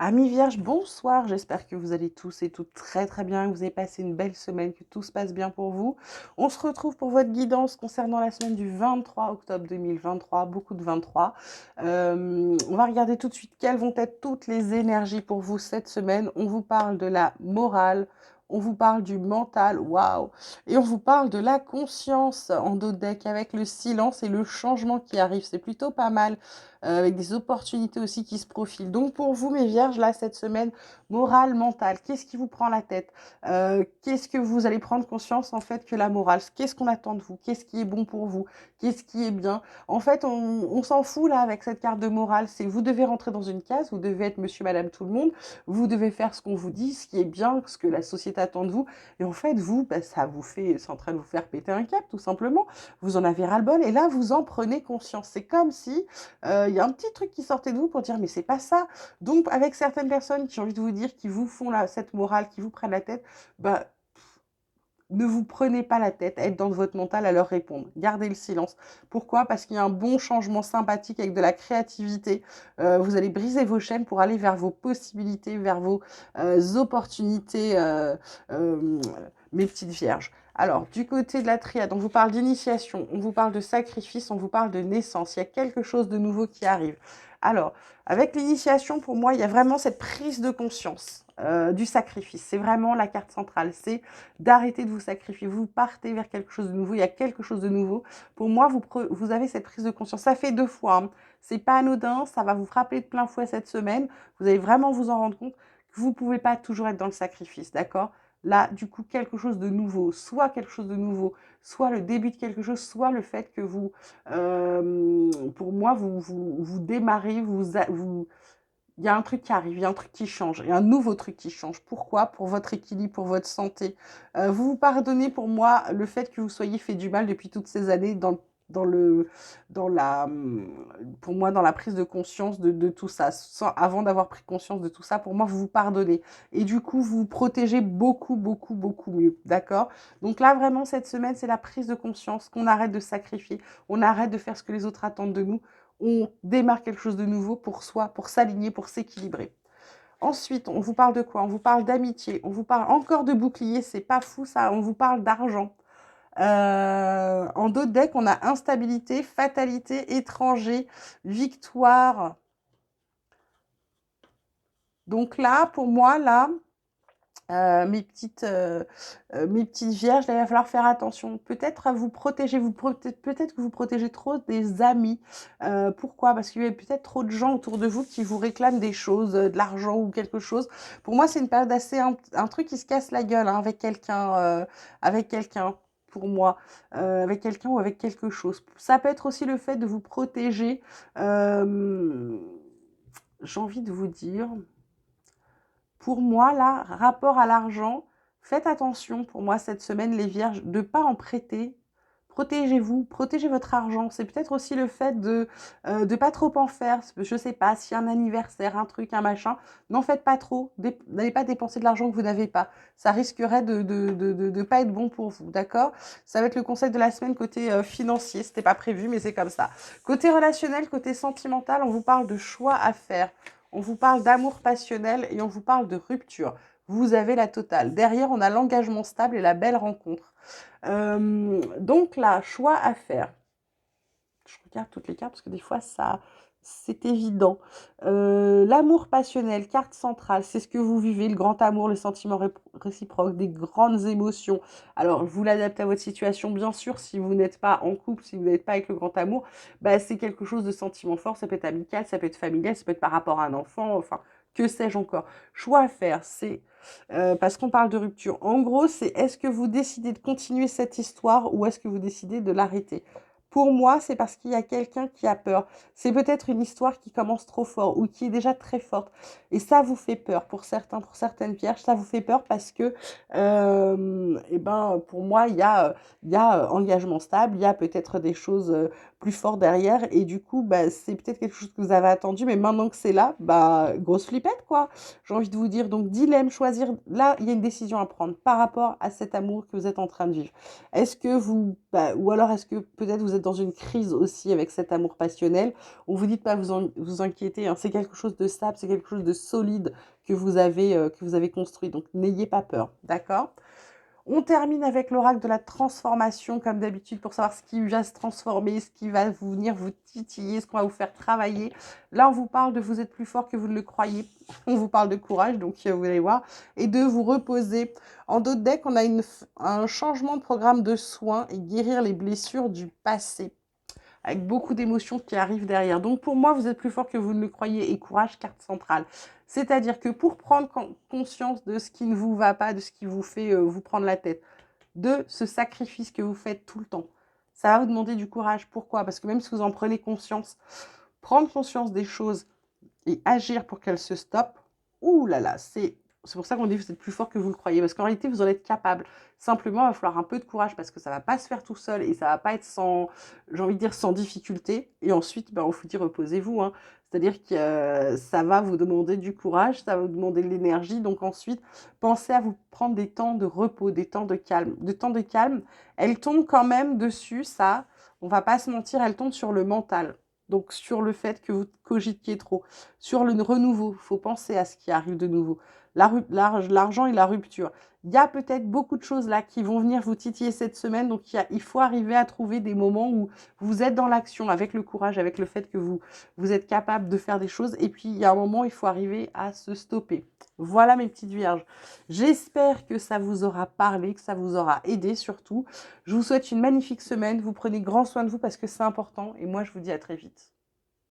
Amis Vierges, bonsoir. J'espère que vous allez tous et toutes très très bien, que vous avez passé une belle semaine, que tout se passe bien pour vous. On se retrouve pour votre guidance concernant la semaine du 23 octobre 2023, beaucoup de 23. On va regarder tout de suite quelles vont être toutes les énergies pour vous cette semaine. On vous parle de la morale, on vous parle du mental, waouh, et on vous parle de la conscience en dos de deck avec le silence et le changement qui arrive. C'est plutôt pas mal. Avec des opportunités aussi qui se profilent. Donc pour vous, mes vierges, là, cette semaine, morale, mentale, qu'est-ce qui vous prend la tête? Qu'est-ce que vous allez prendre conscience, en fait, que la morale, qu'est-ce qu'on attend de vous? Qu'est-ce qui est bon pour vous? Qu'est-ce qui est bien? En fait, on s'en fout, là, avec cette carte de morale. C'est vous devez rentrer dans une case, vous devez être monsieur, madame, tout le monde, vous devez faire ce qu'on vous dit, ce qui est bien, ce que la société attend de vous. Et en fait, vous, bah, ça vous fait, c'est en train de vous faire péter un cap, tout simplement. Vous en avez ras-le-bol, et là, vous en prenez conscience. C'est comme si il y a un petit truc qui sortait de vous pour dire mais c'est pas ça. Donc avec certaines personnes qui ont envie de vous dire, qui vous font cette morale, qui vous prennent la tête, bah ne vous prenez pas la tête, être dans votre mental à leur répondre. Gardez le silence. Pourquoi? Parce qu'il y a un bon changement sympathique avec de la créativité. Vous allez briser vos chaînes pour aller vers vos possibilités, vers vos opportunités, euh, mes petites vierges. Alors, du côté de la triade, on vous parle d'initiation, on vous parle de sacrifice, on vous parle de naissance. Il y a quelque chose de nouveau qui arrive. Alors, avec l'initiation, pour moi, il y a vraiment cette prise de conscience du sacrifice. C'est vraiment la carte centrale. C'est d'arrêter de vous sacrifier. Vous partez vers quelque chose de nouveau. Il y a quelque chose de nouveau. Pour moi, vous avez cette prise de conscience. Ça fait 2 fois. Hein. C'est pas anodin. Ça va vous frapper de plein fouet cette semaine. Vous allez vraiment vous en rendre compte que vous ne pouvez pas toujours être dans le sacrifice. D'accord? Là, du coup, quelque chose de nouveau, soit quelque chose de nouveau, soit le début de quelque chose, soit le fait que vous, pour moi, vous démarrez, il y a un truc qui arrive, il y a un truc qui change, il y a un nouveau truc qui change. Pourquoi? Pour votre équilibre, pour votre santé. Vous vous pardonnez pour moi le fait que vous soyez fait du mal depuis toutes ces années dans le, dans la, pour moi, dans la prise de conscience de tout ça. Avant d'avoir pris conscience de tout ça, pour moi, vous vous pardonnez. Et du coup, vous vous protégez beaucoup, beaucoup, beaucoup mieux. D'accord? Donc là, vraiment, cette semaine, c'est la prise de conscience qu'on arrête de sacrifier, on arrête de faire ce que les autres attendent de nous, on démarre quelque chose de nouveau pour soi, pour s'aligner, pour s'équilibrer. Ensuite, on vous parle de quoi? On vous parle d'amitié, on vous parle encore de bouclier, c'est pas fou ça, on vous parle d'argent. En dos de deck, on a instabilité, fatalité, étranger, victoire. Donc là, pour moi, là, mes petites vierges, là, il va falloir faire attention. Peut-être à vous protéger, peut-être que vous protégez trop des amis. Pourquoi? Parce qu'il y a peut-être trop de gens autour de vous qui vous réclament des choses, de l'argent ou quelque chose. Pour moi, c'est une période assez un truc qui se casse la gueule hein, avec quelqu'un. Pour moi, avec quelqu'un ou avec quelque chose. Ça peut être aussi le fait de vous protéger. J'ai envie de vous dire, pour moi, là, rapport à l'argent, faites attention pour moi cette semaine, les vierges, de ne pas en prêter. Protégez-vous, protégez votre argent. C'est peut-être aussi le fait de pas trop en faire. Je sais pas, s'il y a un anniversaire, un truc, un machin, n'en faites pas trop. N'allez pas dépenser de l'argent que vous n'avez pas. Ça risquerait de pas être bon pour vous, d'accord? Ça va être le conseil de la semaine côté financier. C'était pas prévu, mais c'est comme ça. Côté relationnel, côté sentimental, on vous parle de choix à faire. On vous parle d'amour passionnel et on vous parle de rupture. Vous avez la totale. Derrière, on a l'engagement stable et la belle rencontre. Donc là, choix à faire. Je regarde toutes les cartes parce que des fois, ça, c'est évident. L'amour passionnel, carte centrale, c'est ce que vous vivez, le grand amour, le sentiment réciproque, des grandes émotions. Alors, vous l'adaptez à votre situation, bien sûr, si vous n'êtes pas en couple, si vous n'êtes pas avec le grand amour, bah, c'est quelque chose de sentiment fort, ça peut être amical, ça peut être familial, ça peut être par rapport à un enfant, enfin, que sais-je encore. Choix à faire, c'est, parce qu'on parle de rupture, en gros, c'est est-ce que vous décidez de continuer cette histoire ou est-ce que vous décidez de l'arrêter? Pour moi, c'est parce qu'il y a quelqu'un qui a peur. C'est peut-être une histoire qui commence trop fort ou qui est déjà très forte. Et ça vous fait peur pour certains, pour certaines vierges. Ça vous fait peur parce que, eh ben, pour moi, il y a engagement stable. Il y a peut-être des choses plus fort derrière. Et du coup, bah, c'est peut-être quelque chose que vous avez attendu, mais maintenant que c'est là, bah, grosse flippette, quoi. J'ai envie de vous dire, donc dilemme, choisir. Là, il y a une décision à prendre par rapport à cet amour que vous êtes en train de vivre. Est-ce que vous, bah, ou alors est-ce que peut-être vous êtes dans une crise aussi avec cet amour passionnel? On vous dit de pas vous inquiéter, hein, c'est quelque chose de stable, c'est quelque chose de solide que vous avez construit. Donc n'ayez pas peur, d'accord? On termine avec l'oracle de la transformation, comme d'habitude, pour savoir ce qui va se transformer, ce qui va vous venir vous titiller, ce qu'on va vous faire travailler. Là, on vous parle de vous êtes plus fort que vous ne le croyez. On vous parle de courage, donc vous allez voir, et de vous reposer. En d'autres decks, on a un changement de programme de soins et guérir les blessures du passé, avec beaucoup d'émotions qui arrivent derrière. Donc pour moi, vous êtes plus fort que vous ne le croyez, et courage, carte centrale. C'est-à-dire que pour prendre conscience de ce qui ne vous va pas, de ce qui vous fait vous prendre la tête, de ce sacrifice que vous faites tout le temps, ça va vous demander du courage. Pourquoi? Parce que même si vous en prenez conscience, prendre conscience des choses et agir pour qu'elles se stoppent, ouh là là, c'est pour ça qu'on dit que vous êtes plus fort que vous le croyez, parce qu'en réalité, vous en êtes capable. Simplement, il va falloir un peu de courage, parce que ça ne va pas se faire tout seul, et ça ne va pas être sans, j'ai envie de dire, sans difficulté. Et ensuite, ben, on vous dit, reposez-vous, hein. C'est-à-dire que ça va vous demander du courage, ça va vous demander de l'énergie. Donc ensuite, pensez à vous prendre des temps de repos, des temps de calme. De temps de calme, elle tombe quand même dessus, ça, on va pas se mentir, elle tombe sur le mental. Donc sur le fait que vous cogitiez trop, sur le renouveau, il faut penser à ce qui arrive de nouveau. L'argent et la rupture. Il y a peut-être beaucoup de choses là qui vont venir vous titiller cette semaine. Donc il faut arriver à trouver des moments où vous êtes dans l'action, avec le courage, avec le fait que vous êtes capable de faire des choses. Et puis il y a un moment, il faut arriver à se stopper. Voilà mes petites vierges. J'espère que ça vous aura parlé, que ça vous aura aidé surtout. Je vous souhaite une magnifique semaine. Vous prenez grand soin de vous parce que c'est important. Et moi, je vous dis à très vite.